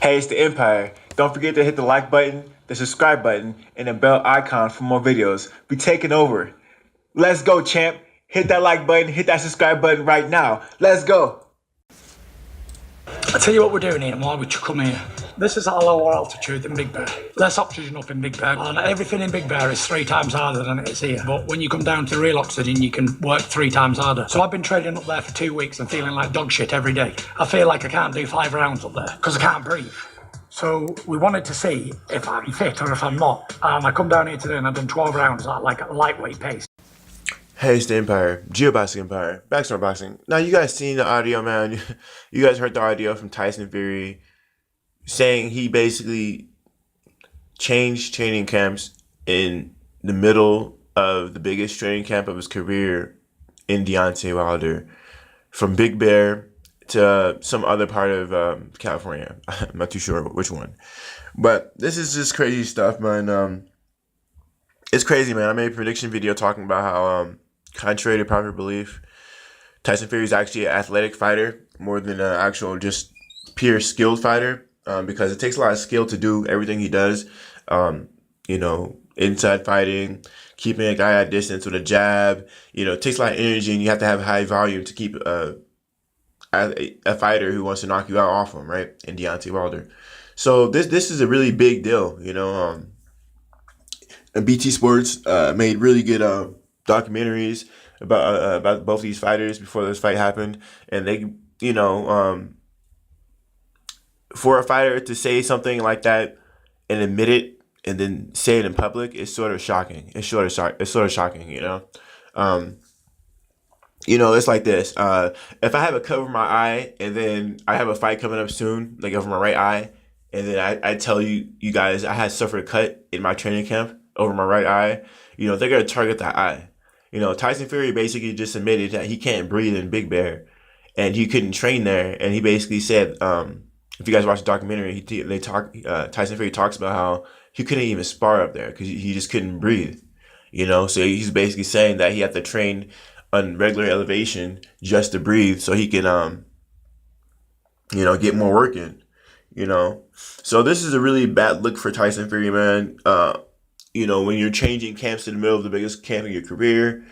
Hey, it's the Empire. Don't forget to hit the like button, the subscribe button, and the bell icon for more videos. We taking over. Let's go, champ. Hit that like button, hit that subscribe button right now. Let's go. I tell you what we're doing here, why we come here. This is at a lower altitude than Big Bear. Less oxygen up in Big Bear, and everything in Big Bear is 3 times harder than it is here. But when you come down to real oxygen, you can work 3 times harder. So I've been training up there for 2 weeks and feeling like dog shit every day. I feel like I can't do 5 rounds up there because I can't breathe. So we wanted to see if I'm fit or if I'm not. And I come down here today and I've done 12 rounds at like a lightweight pace. Hey, it's the Empire, Geoboxing Empire, Backstore Boxing. Now, you guys seen the audio, man. You guys heard the audio from Tyson Fury saying he basically changed training camps in the middle of the biggest training camp of his career in Deontay Wilder, from Big Bear to some other part of California. I'm not too sure which one. But this is just crazy stuff, man. It's crazy, man. I made a prediction video talking about how, contrary to popular belief, Tyson Fury is actually an athletic fighter more than an actual just pure skilled fighter, because it takes a lot of skill to do everything he does. Inside fighting, keeping a guy at distance with a jab. It takes a lot of energy, and you have to have high volume to keep a fighter who wants to knock you out off him, right? In Deontay Wilder. So this is a really big deal, And BT Sports made really good documentaries about both these fighters before this fight happened, and they, for a fighter to say something like that and admit it and then say it in public is sort of shocking. It's sort of shocking, It's like this. If I have a cut over my eye and then I have a fight coming up soon, like over my right eye, and then I tell you guys I had suffered a cut in my training camp over my right eye, they're going to target that eye. Tyson Fury basically just admitted that he can't breathe in Big Bear and he couldn't train there. And he basically said, if you guys watch the documentary, Tyson Fury talks about how he couldn't even spar up there because he just couldn't breathe. So he's basically saying that he had to train on regular elevation just to breathe so he can, get more work in, So this is a really bad look for Tyson Fury, man. When you're changing camps in the middle of the biggest camp of your career,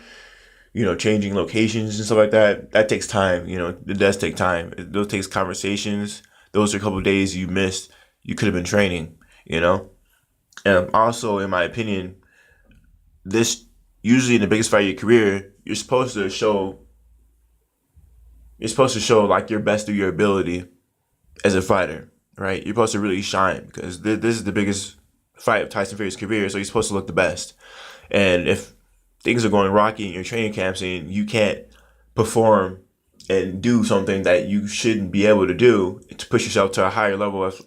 changing locations and stuff like that, that takes time. It does take time. Those takes conversations. Those are a couple of days you missed. You could have been training, And also, in my opinion, this usually in the biggest fight of your career, you're supposed to show like your best of your ability as a fighter, right? You're supposed to really shine because this is the biggest fight of Tyson Fury's career, so he's supposed to look the best. And if things are going rocky in your training camps and you can't perform and do something that you shouldn't be able to do to push yourself to a higher level of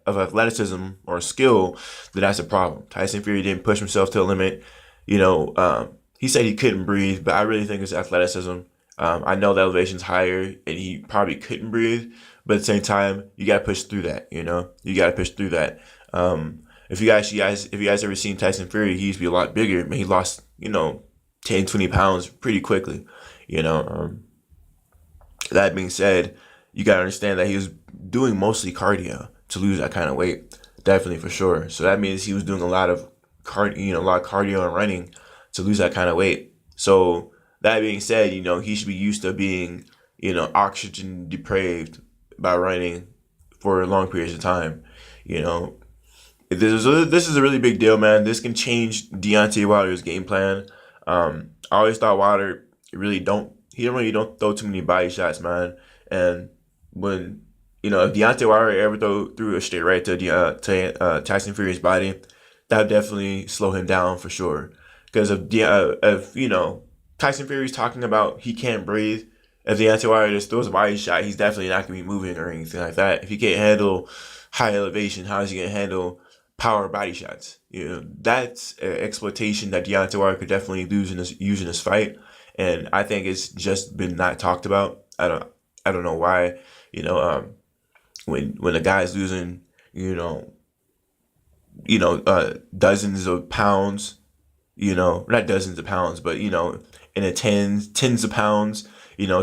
athleticism or skill, then that's a problem. Tyson Fury didn't push himself to the limit. He said he couldn't breathe, but I really think it's athleticism. I know the elevation's higher and he probably couldn't breathe, but at the same time, you got to push through that, You got to push through that. If you guys ever seen Tyson Fury, he used to be a lot bigger. He lost, 10, 20 pounds pretty quickly, That being said, you got to understand that he was doing mostly cardio to lose that kind of weight. Definitely, for sure. So that means he was doing a lot of cardio and running to lose that kind of weight. So that being said, he should be used to being, oxygen depraved by running for long periods of time, This is a really big deal, man. This can change Deontay Wilder's game plan. I always thought Wilder really don't throw too many body shots, man. And when if Deontay Wilder ever threw a straight right to Tyson Fury's body, that would definitely slow him down for sure. Because if Tyson Fury's talking about he can't breathe, if Deontay Wilder just throws a body shot, he's definitely not gonna be moving or anything like that. If he can't handle high elevation, how is he gonna handle power body shots? That's an exploitation that Deontay Wilder could definitely use in this fight, and I think it's just been not talked about. I don't know why. When a guy's losing, dozens of pounds, not dozens of pounds, but in the tens of pounds,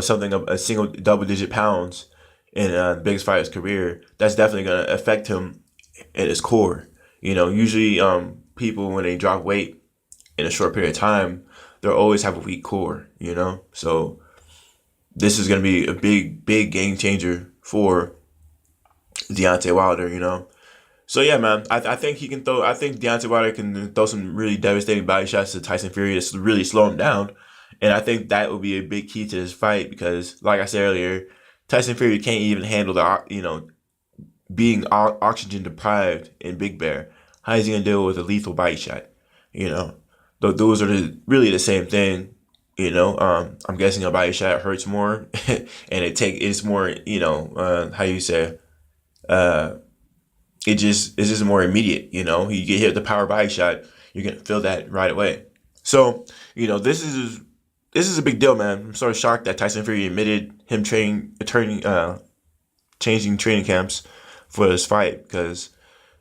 something of a single double digit pounds, in the biggest fight of his career, that's definitely gonna affect him at his core. Usually people when they drop weight in a short period of time, they'll always have a weak core. So this is gonna be a big game changer for Deontay Wilder. So yeah, man, I think he can throw. I think Deontay Wilder can throw some really devastating body shots to Tyson Fury to really slow him down, and I think that would be a big key to this fight because, like I said earlier, Tyson Fury can't even handle the being oxygen deprived in Big Bear. How is he gonna deal with a lethal body shot? Those are really the same thing. I'm guessing a body shot hurts more, and it's more. How you say. It's just more immediate. You get hit with the power body shot, you're gonna feel that right away. So this is a big deal, man. I'm sort of shocked that Tyson Fury admitted him changing training camps for this fight because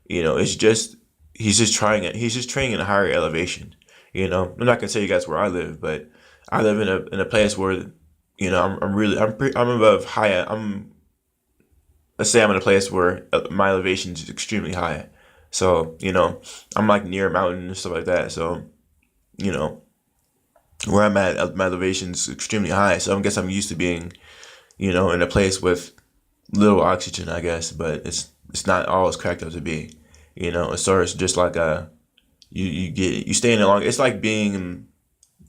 it's just he's just trying it. He's just training at a higher elevation. I'm not gonna tell you guys where I live, but I live in a place where I'm above high. Let's say I'm in a place where my elevation is extremely high. So, I'm like near a mountain and stuff like that. So, where I'm at, my elevation is extremely high. So I guess I'm used to being, in a place with little oxygen, I guess. But it's not all it's cracked up to be. It's sort of just like you stay in it long. It's like being in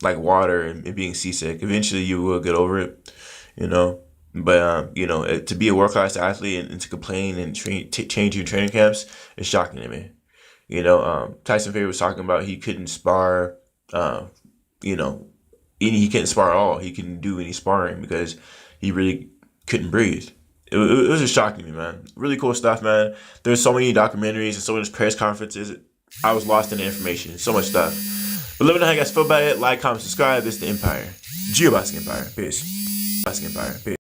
like water and being seasick. Eventually you will get over it. But to be a world class athlete and to complain and change your training camps is shocking to me. Tyson Fury was talking about he couldn't spar. He couldn't spar at all. He couldn't do any sparring because he really couldn't breathe. It was just shocking to me, man. Really cool stuff, man. There's so many documentaries and so many press conferences. I was lost in the information. So much stuff. But let me know how you guys feel about it. Like, comment, subscribe. This is the Empire. Geoboxing Empire. Peace. Boxing Empire. Peace.